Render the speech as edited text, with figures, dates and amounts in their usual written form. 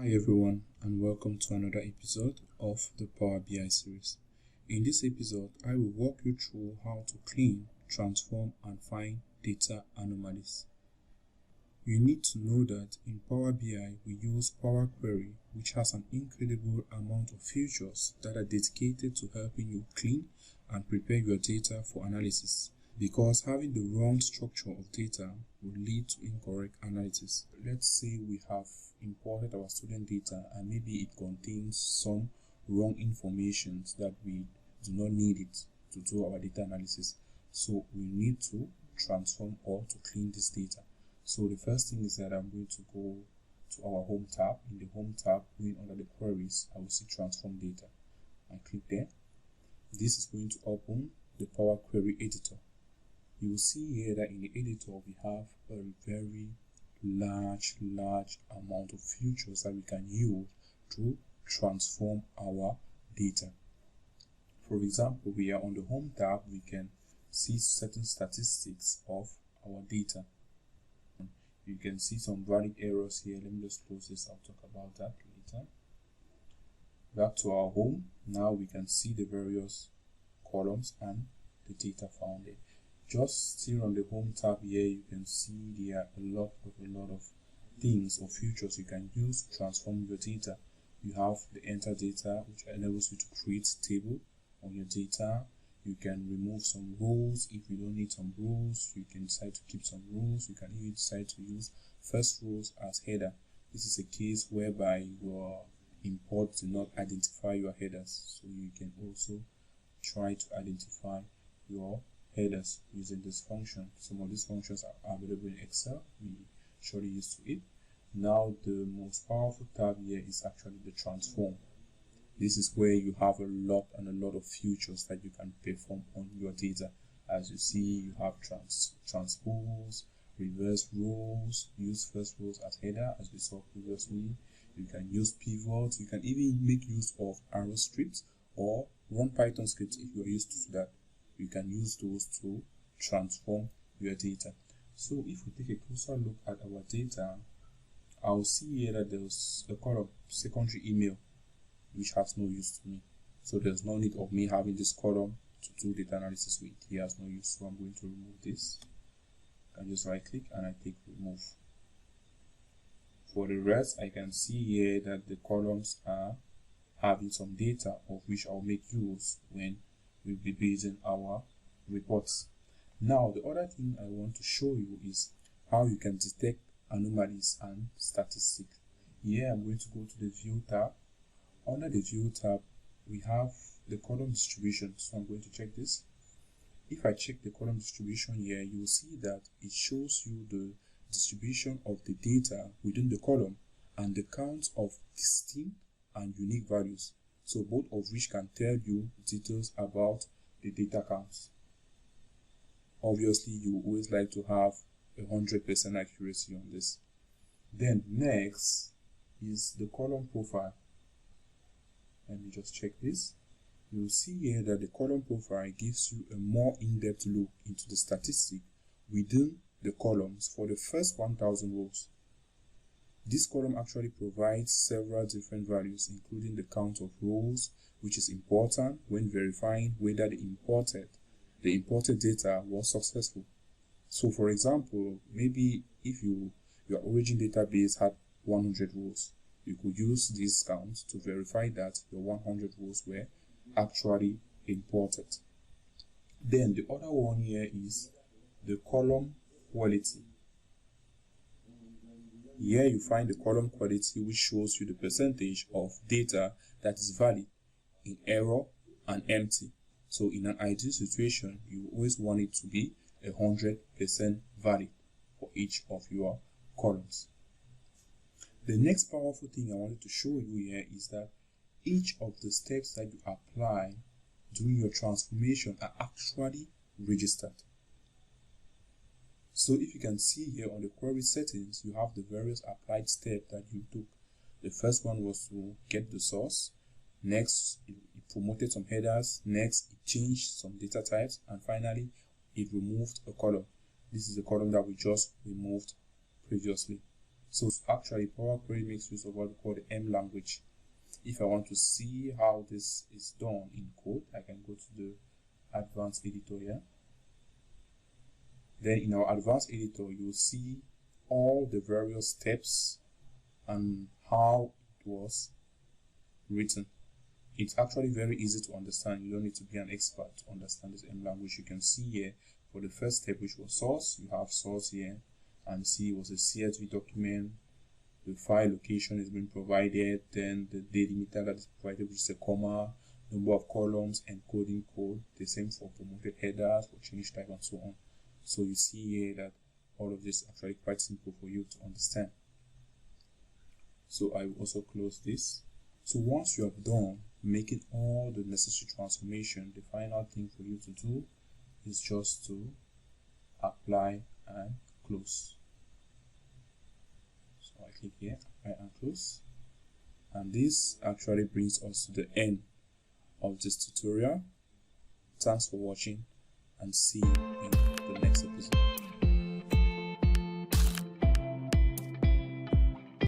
Hi everyone, and welcome to another episode of the Power BI series. In this episode, I will walk you through how to clean, transform and find data anomalies. You need to know that in Power BI we use Power Query, which has an incredible amount of features that are dedicated to helping you clean and prepare your data for analysis, because having the wrong structure of data will lead to incorrect analysis. Let's say we have imported our student data and maybe it contains some wrong information that we do not need it to do our data analysis. So we need to transform or to clean this data. So the first thing is that I'm going to go to our home tab. In the home tab, going under the queries, I will see transform data. I click there. This is going to open the Power Query editor. You will see here that in the editor we have a very large amount of features that we can use to transform our data. For example, we are on the home tab, we can see certain statistics of our data. You can see some valid errors here. Let me just close this. I'll talk about that later. Back to our home. Now we can see the various columns and the data found there. Just still on the home tab here, you can see there are a lot of things or features you can use to transform your data. You have the enter data, which enables you to create a table on your data. You can remove some rows if you don't need some rows. You can decide to keep some rows. You can even decide to use first rows as header. This is a case whereby your import do not identify your headers, so you can also try to identify your headers using this function. Some of these functions are available in Excel. We surely used to it. Now the most powerful tab here is actually the transform. This is where you have a lot of features that you can perform on your data. As you see, you have transpose, reverse rows, use first rows as header as we saw previously. You can use pivots. You can even make use of arrow scripts or run Python scripts if you are used to that. You can use those to transform your data. So if we take a closer look at our data, I'll see here that there's a column secondary email, which has no use to me. So there's no need of me having this column to do data analysis with. It has no use. So I'm going to remove this. I just right click and I take remove. For the rest, I can see here that the columns are having some data of which I'll make use when we'll be building our reports. Now, the other thing I want to show you is how you can detect anomalies and statistics. Here, I'm going to go to the View tab. Under the View tab, we have the column distribution. So I'm going to check this. If I check the column distribution here, you will see that it shows you the distribution of the data within the column and the count of distinct and unique values. So both of which can tell you details about the data counts. Obviously, you always like to have 100% accuracy on this. Then next is the column profile. Let me just check this. You'll see here that the column profile gives you a more in-depth look into the statistic within the columns for the first 1000 rows. This column actually provides several different values, including the count of rows, which is important when verifying whether the imported data was successful. So for example, maybe if your origin database had 100 rows, you could use these counts to verify that your 100 rows were actually imported. Then the other one here is the column quality. Here you find the column quality, which shows you the percentage of data that is valid, in error and empty. So in an ideal situation, you always want it to be 100% valid for each of your columns. The next powerful thing I wanted to show you here is that each of the steps that you apply during your transformation are actually registered. So if you can see here on the query settings, you have the various applied steps that you took. The first one was to get the source. Next, it promoted some headers. Next, it changed some data types. And finally, it removed a column. This is the column that we just removed previously. So actually Power Query makes use of what we call the M language. If I want to see how this is done in code, I can go to the advanced editor here. Then in our advanced editor, you will see all the various steps and how it was written. It's actually very easy to understand. You don't need to be an expert to understand this M language. You can see here for the first step, which was source, you have source here, and see it was a CSV document. The file location is being provided, then the delimiter that is provided, which is a comma, number of columns, encoding code, the same for promoted headers, for change type, and so on. So you see here that all of this is actually quite simple for you to understand. So I will also close this. So once you have done making all the necessary transformation, the final thing for you to do is just to apply and close. So I click here, apply and close. And this actually brings us to the end of this tutorial. Thanks for watching, and see you in the next episode.